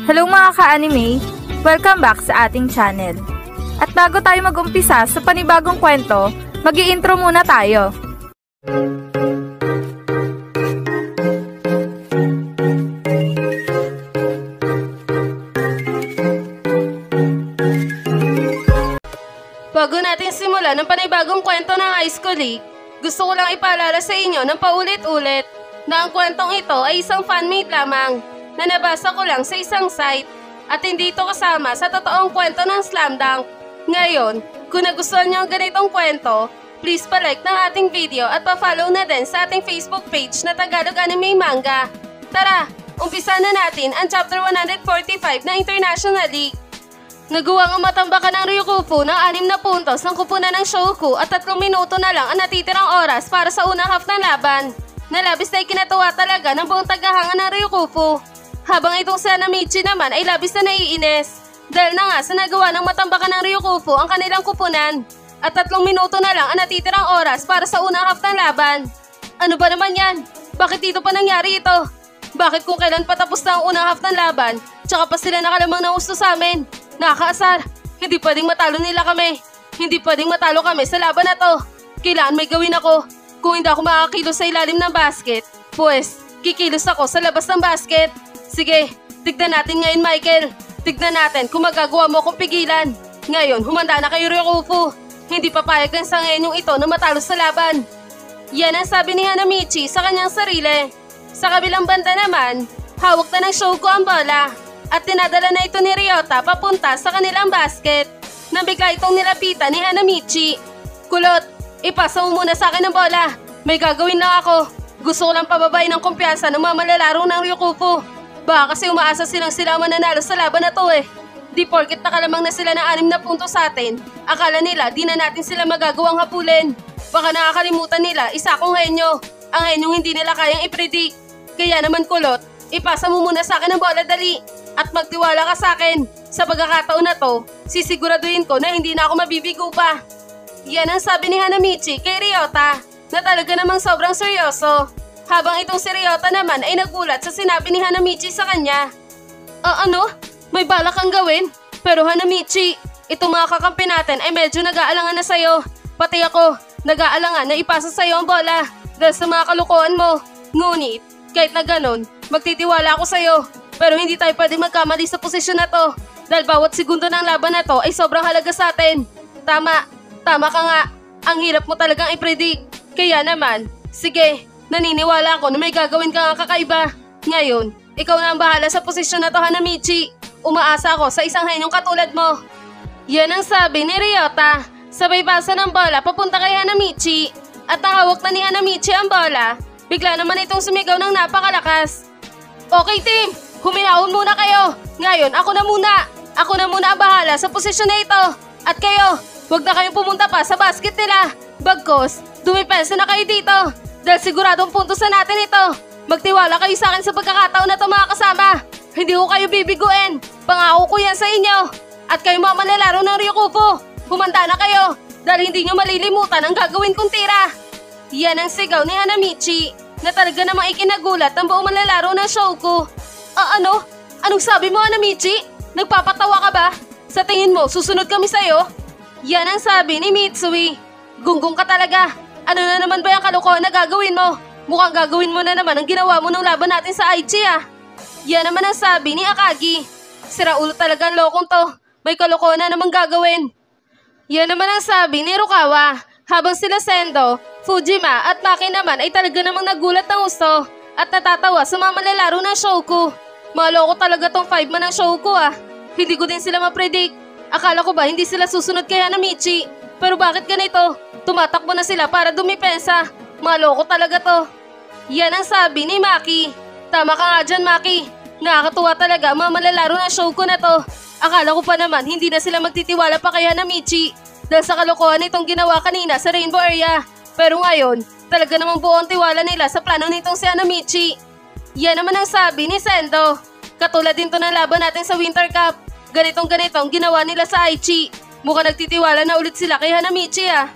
Hello mga ka-anime! Welcome back sa ating channel. At bago tayo mag-umpisa sa panibagong kwento, mag-i-intro muna tayo. Bago natin simulan ng panibagong kwento ng high school week, gusto ko lang ipaalala sa inyo ng paulit-ulit na ang kwentong ito ay isang fanmade lamang na nabasa ko lang sa isang site at hindi ito kasama sa totoong kwento ng Slam Dunk. Ngayon, kung nagustuhan niyo ang ganitong kwento, please pa-like ng ating video at pa-follow na din sa ating Facebook page na Tagalog Anime Manga. Tara, umpisa na natin ang chapter 145 ng International League. Nagawa ang matambakan ng Ryukufu ng 6 na puntos ng kupunan ng Shoku at 3 minuto na lang ang natitirang oras para sa unang half ng laban. Nalabis na ikinatuwa talaga ng buong tagahanga ng Ryukufu. Habang itong si Hanamichi naman ay labis na naiinis. Dahil na nga sa nagawa ng matambakan ng Ryukufu ang kanilang kupunan. At 3 minuto na lang ang natitirang oras para sa unang half ng laban. Ano ba naman yan? Bakit dito pa nangyari ito? Bakit kung kailan patapos na ang unang half ng laban, tsaka pa sila nakalamang na gusto sa amin? Nakakaasar. Hindi pwedeng matalo nila kami. Hindi pwedeng matalo kami sa laban na to. Kailangan may gawin ako. Kung hindi ako makakilos sa ilalim ng basket, pues, kikilos ako sa labas ng basket. Sige, tignan natin ngayon, Michael. Tignan natin kung magagawa mo akong pigilan. Ngayon, humanda na kayo, Ryukufu. Hindi papayag ang sangenyong ito na matalo sa laban. Yan ang sabi ni Hanamichi sa kanyang sarili. Sa kabilang banda naman, hawak na ng Shoku ang bola at tinadala na ito ni Ryota papunta sa kanilang basket. Nang bigla itong nilapitan ni Hanamichi. Kulot, ipasa mo muna sa akin ang bola. May gagawin lang ako. Gusto ko lang pababain ang kumpiyansa ng mga malalaro ng Ryukufu. Baka kasi umaasa silang sila mananalo sa laban na to eh. Di porket nakalamang na sila ng 6 na puntos sa atin, akala nila di na natin sila magagawang hapulin. Baka nakakalimutan nila isa akong henyo. Ang henyong hindi nila kayang i-predict. Kaya naman kulot, ipasa mo muna sa akin ang bola dali. At magtiwala ka sa akin. Sa pagkakataon na to, sisiguraduhin ko na hindi na ako mabibigo pa. Yan ang sabi ni Hanamichi kay Ryota na talaga namang sobrang seryoso. Habang itong si Ryota naman ay nagulat sa sinabi ni Hanamichi sa kanya. Ano? May balak kang gawin? Pero Hanamichi, itong mga kakampi natin ay medyo nag-aalangan na sa'yo. Pati ako, nag-aalangan na ipasa sa'yo ang bola dahil sa mga kalukuhan mo. Ngunit, kahit na ganun, magtitiwala ako sa'yo. Pero hindi tayo pwede magkamali sa posisyon na to dahil bawat segundo ng laban na to ay sobrang halaga sa atin. Tama ka nga. Ang hirap mo talagang i-predict. Kaya naman, sige. Naniniwala ako na may gagawin ka nga kakaiba. Ngayon, ikaw na ang bahala sa posisyon na to, Hanamichi. Umaasa ako sa isang henyong katulad mo. Yan ang sabi ni Ryota. Sabay basa ng bola papunta kay Hanamichi. At nahawak na ni Hanamichi ang bola. Bigla naman itong sumigaw ng napakalakas. Okay team, huminaon muna kayo. Ngayon, ako na muna. Ako na muna ang bahala sa posisyon na ito. At kayo, huwag na kayong pumunta pa sa basket nila. Bagkos, dumipensa na kayo dito. Dahil siguradong puntos na natin ito. Magtiwala kayo sa akin sa pagkakataon na ito mga kasama. Hindi ko kayo bibiguin. Pangako ko yan sa inyo. At kayo mga manlalaro ng Ryukufu, humanda na kayo. Dahil hindi nyo malilimutan ang gagawin kong tira. Yan ang sigaw ni Hanamichi na talaga namang ikinagulat ang buong manlalaro ng Shoku. Ano? Anong sabi mo, Hanamichi? Nagpapatawa ka ba? Sa tingin mo, susunod kami sa'yo? Yan ang sabi ni Mitsui. Gunggong ka talaga. Ano na naman ba yung kalokohan na gagawin mo? Mukhang gagawin mo na naman ang ginawa mo nung laban natin sa Aichi ah. Yan naman ang sabi ni Akagi. Sira ulo talaga ang lokong to. May kalokohan na naman gagawin. Yan naman ang sabi ni Rukawa. Habang sila Sendo, Fujima at Maki naman ay talaga namang nagulat ng gusto at natatawa sa mga malalaro ng Shoku. Maloko talaga tong 5 man ng Shoku ah. Hindi ko din sila ma-predict. Akala ko ba hindi sila susunod kay Hanamichi? Pero bakit ganito? Tumatakbo na sila para dumipensa. Maloko talaga to. Yan ang sabi ni Maki. Tama ka nga dyan, Maki. Nakakatuwa talaga mga malalaro ng Shoku na to. Akala ko pa naman hindi na sila magtitiwala pa kay Hanamichi dahil sa kalokohan itong ginawa kanina sa Rainbow Area. Pero ngayon, talaga namang buo ang tiwala nila sa plano nitong si Hanamichi. Yan naman ang sabi ni Sendo. Katulad din to ng laban natin sa Winter Cup. Ganitong ginawa nila sa Aichi. Mukhang nagtitiwala na ulit sila kay Hanamichi ah.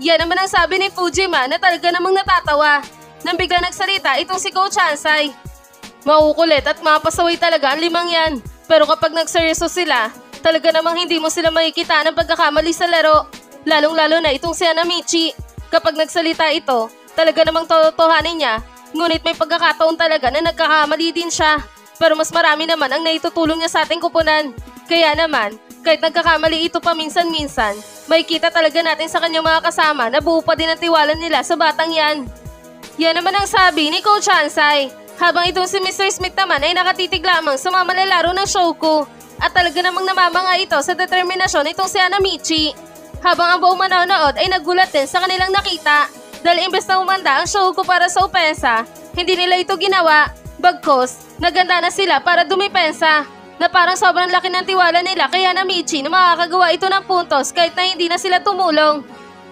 Yan naman ang sabi ni Fujima na talaga namang natatawa. Nang bigla nagsalita itong si Coach Hansai. Makukulit at mapasaway talaga ang 5 yan. Pero kapag nagseryoso sila, talaga namang hindi mo sila makikita ng pagkakamali sa laro. Lalong-lalo na itong si Hanamichi. Kapag nagsalita ito, talaga namang totohanin niya. Ngunit may pagkakataon talaga na nagkakamali din siya. Pero mas marami naman ang naitutulong niya sa ating kupunan. Kaya naman, kahit nagkakamali ito paminsan-minsan, makikita talaga natin sa kanyang mga kasama na buo pa din ang tiwala nila sa batang yan. Yan naman ang sabi ni Coach Hansai. Habang itong si Mr. Smith naman ay nakatitig lamang sa mga malalaro ng Shouko. At talaga namang namamanga ito sa determinasyon itong si Hanamichi. Habang ang buong manonood ay nagulat din sa kanilang nakita. Dahil imbes na umanda ang Shouko para sa opensa, hindi nila ito ginawa. Bagkos, naganda na sila para dumipensa. Na parang sobrang laki ng tiwala nila kay Hanamichi na makakagawa ito ng puntos kahit na hindi na sila tumulong.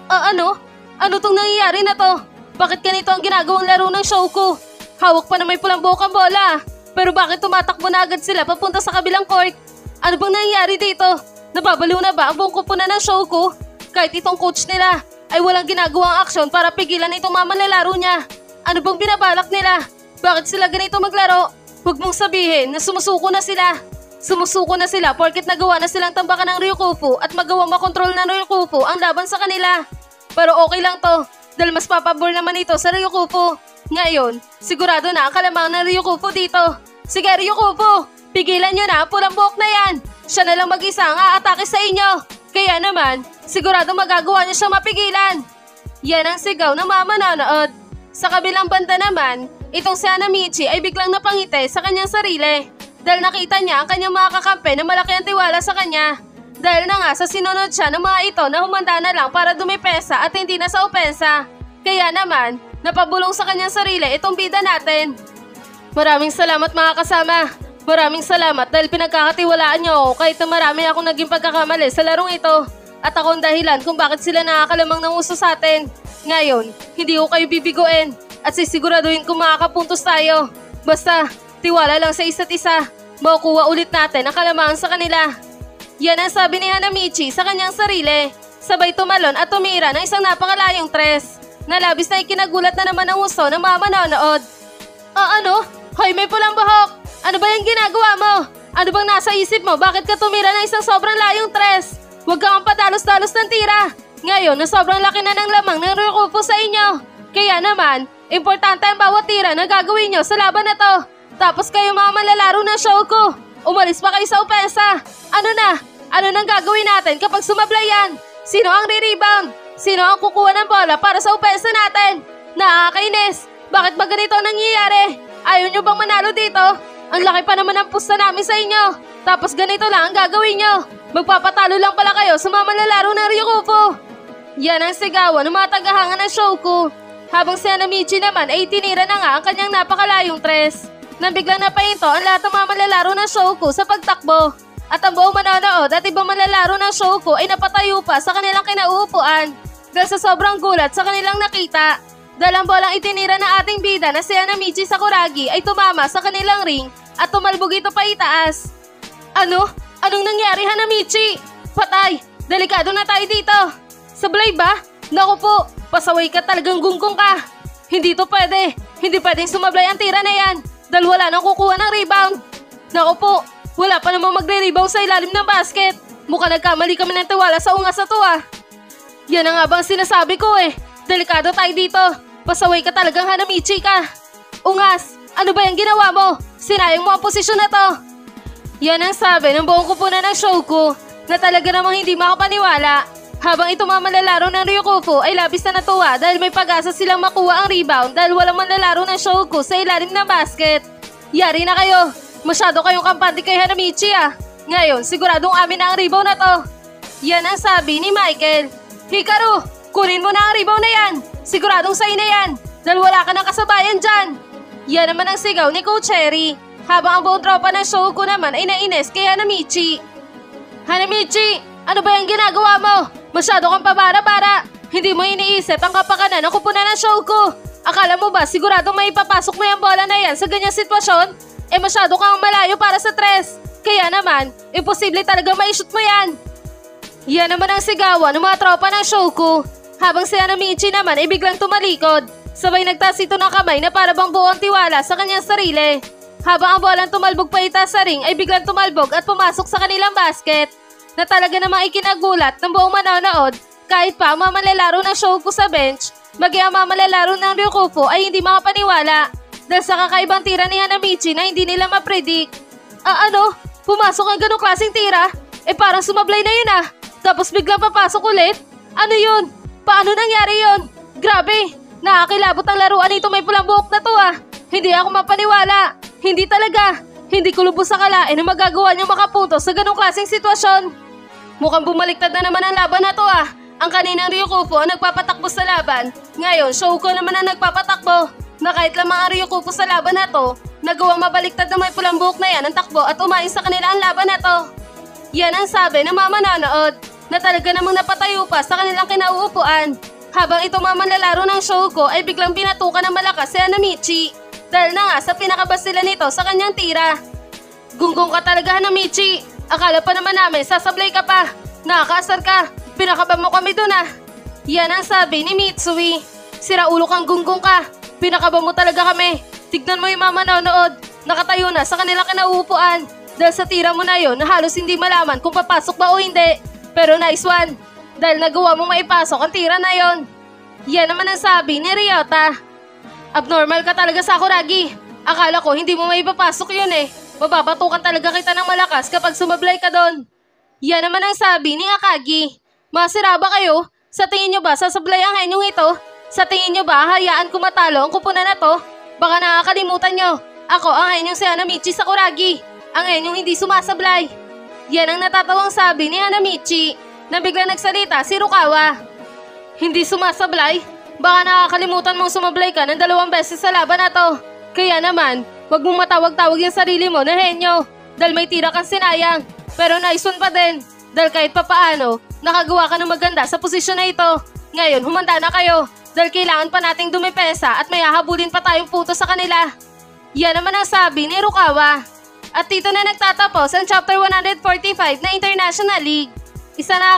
Ano? Ano tong nangyayari na to? Bakit ganito ang ginagawang laro ng Shouko? Hawak pa na may pulang buhok ang bola. Pero bakit tumatakbo na agad sila papunta sa kabilang court? Ano bang nangyayari dito? Nababaliw na ba ang buong kupunan ng Shouko? Kahit itong coach nila ay walang ginagawang aksyon para pigilan itong mamalalaro niya. Ano bang binabalak nila? Bakit sila ganito maglaro? Huwag mong sabihin na sumusuko na sila. Sumusuko na sila porket nagawa na silang tambakan ng Ryukufu at magawa makontrol ng Ryukufu ang laban sa kanila. Pero okay lang to dahil mas papabor naman ito sa Ryukufu. Ngayon, sigurado na ang kalamang ng Ryukufu dito. Sige Ryukufu, pigilan nyo na ang pulang buhok na yan. Siya na lang mag-isa ang aatake sa inyo. Kaya naman, sigurado magagawa niya siyang mapigilan. Yan ang sigaw ng mga manonood. Sa kabilang banda naman, itong si Hanamichi ay biglang napangiti sa kanyang sarili. Dahil nakita niya ang kanyang mga kakampi na malaki ang tiwala sa kanya. Dahil na nga sa sinunod siya ng mga ito na humanda na lang para dumipesa at hindi na sa opensa. Kaya naman, napabulong sa kanyang sarili itong bida natin. Maraming salamat mga kasama. Maraming salamat dahil pinagkakatiwalaan niyo ako kahit na marami akong naging pagkakamali sa larong ito. At ako ang dahilan kung bakit sila nakakalamang ng uso sa atin. Ngayon, hindi ko kayo bibiguin at sisiguraduhin kung makakapuntos tayo. Basta, tiwala lang sa isa't isa. Makukuha ulit natin ang kalamangan sa kanila. Yan ang sabi ni Hanamichi sa kanyang sarili. Sabay tumalon at tumira ng isang napakalayong tres. Nalabis na ikinagulat na naman ang uso ng mga manonood. Ano? Hoy, may pulang buhok! Ano ba yung ginagawa mo? Ano bang nasa isip mo? Bakit ka tumira ng isang sobrang layong tres? Huwag kang padalos-dalos ng tira. Ngayon, na sobrang laki na ng lamang ng Ryukufu sa inyo. Kaya naman, importante ang bawat tira na gagawin nyo sa laban na to. Tapos kayo mga malalaro ng Shouko. Umalis pa kayo sa opensa. Ano na? Ano nang gagawin natin kapag sumablay yan? Sino ang re-rebound? Sino ang kukuha ng bola para sa opensa natin? Nakakainis. Bakit ba ganito ang nangyayari? Ayaw nyo bang manalo dito? Ang laki pa naman ang pusta namin sa inyo. Tapos ganito lang ang gagawin nyo. Magpapatalo lang pala kayo sa mga malalaro ng Ryukufu. Yan ang sigawan ng mga tagahanga ng Shouko. Habang si Hanamichi naman ay tinira na nga ang kanyang napakalayong tres. Nang biglang napahinto ang lahat ng mga malalaro ng Shouko sa pagtakbo. At ang buong manonood at ibang malalaro ng Shouko ay napatayo pa sa kanilang kinauupuan. Dahil sa sobrang gulat sa kanilang nakita. Dahil ang bolang itinira ng ating bida na si Hanamichi Sakuragi ay tumama sa kanilang ring at tumalbog ito pa itaas. Ano? Anong nangyari Hanamichi? Patay! Delikado na tayo dito! Sablay ba? Naku po, pasaway ka talagang gunggong ka! Hindi to pwede! Hindi pwedeng sumablay ang tira na yan! Dahil wala nang kukuha ng rebound! Naku po, wala pa namang magre-rebound sa ilalim ng basket! Mukhang nagkamali kami ng tiwala sa ungas na to ah! Yan ang nga bang sinasabi ko eh! Delikado tayo dito! Pasaway ka talagang Hanamichi ka! Ungas! Ano ba yung ginawa mo? Sinayang mo ang posisyon na to! Yan ang sabi ng buong kupunan ng Shouko na talaga namang hindi makapaniwala. Habang itong mga malalaro ng Ryukufu ay labis na natuwa dahil may pag-asa silang makuha ang rebound dahil walang malalaro ng Shouko sa ilalim ng basket. Yari na kayo! Masyado kayong kampante kay Hanamichi ah! Ngayon, siguradong amin na ang rebound na to. Yan ang sabi ni Michael. Hikaru, kunin mo na ang rebound na yan! Siguradong sa'yo na yan! Dahil wala ka ng kasabayan dyan! Yan naman ang sigaw ni Coach Cherry. Habang ang buong tropa ng Shouko naman ay nainis kay Hanamichi. Hanamichi, ano ba yung ginagawa mo? Masyado kang pabara-bara. Hindi mo iniisip ang kapakanan ng kupunan ng Shouko. Akala mo ba siguradong may ipapasok mo yung bola na yan sa ganyang sitwasyon? Eh masyado kang malayo para sa tres. Kaya naman, imposible talaga ma-shoot mo yan. Yan naman ang sigawan ng mga tropa ng Shouko. Habang si Hanamichi naman ay biglang tumalikod. Sabay nagtaas ito ng kamay na para bang buo ang tiwala sa kanyang sarili. Habang ang bolang tumalbog pa itaas sa ring ay biglang tumalbog at pumasok sa kanilang basket na talaga namang ikinagulat ng buong manonood kahit pa ang mga manlalaro ng Shouko sa bench, maging ang mga manlalaro ng Ryukufu ay hindi makapaniwala dahil sa kakaibang tira ni Hanamichi na hindi nila mapredict. Ano? Pumasok ang ganong klaseng tira? Parang sumablay na yun Tapos biglang papasok ulit? Ano yun? Paano nangyari yun? Grabe! Nakakilabot ang laruan nito may pulang buhok na to Hindi ako mapaniwala. Hindi talaga. Hindi ko lubos akalain na magagawa niyang makapuntos sa ganong klaseng sitwasyon. Mukhang bumaliktad na naman ang laban na to Ang kaninang Ryukufu ang nagpapatakbo sa laban. Ngayon, Shouko naman ang nagpapatakbo. Na kahit lamang ang Ryukufu sa laban na to, nagawang mabaliktad na may pulang buhok na yan ang takbo at umayon sa kanila ang laban na to. Yan ang sabi ng mga manonood na talaga namang napatayo pa sa kanilang kinauupuan. Habang itong mga manlalaro ng Shouko ay biglang pinatukan ng malakas si Hanamichi. Dahil na nga sa pinakabas nila nito sa kanyang tira. Gunggong ka talaga, Hanamichi. Akala pa naman namin sasablay ka pa. Nakakaasar ka. Pinakaba mo kami dun Yan ang sabi ni Mitsui. Sira ulo kang gunggong ka. Pinakaba mo talaga kami. Tignan mo yung mga manonood. Nakatayo na sa kanilang kinauupuan. Dahil sa tira mo na yon na halos hindi malaman kung papasok ba o hindi. Pero nice one. Dahil nagawa mo maipasok ang tira na yon. Yan naman ang sabi ni Ryota. Abnormal ka talaga, Sakuragi. Akala ko hindi mo maipapasok yun Mababatukan talaga kita ng malakas kapag sumablay ka doon. Yan naman ang sabi ni Akagi. Masira ba kayo? Sa tingin nyo ba sasablay ang henyong ito? Sa tingin nyo ba hayaan ko matalo ang kupunan na to? Baka nakakalimutan nyo. Ako ang henyong si Hanamichi Sakuragi. Ang henyong hindi sumasablay. Yan ang natatawang sabi ni Hanamichi. Na bigla nagsalita si Rukawa. Hindi sumasablay? Baka nakakalimutan mong sumablay ka ng 2 beses sa laban na to. Kaya naman, wag mong matawag-tawag yung sarili mo na henyo. Dahil may tira kang sinayang. Pero naisun pa din. Dahil kahit papaano, nakagawa ka ng maganda sa posisyon na ito. Ngayon, humanda na kayo. Dahil kailangan pa nating dumipesa at may hahabulin pa tayong puto sa kanila. Yan naman ang sabi ni Rukawa. At dito na nagtatapos ang Chapter 145 na International League. Isa na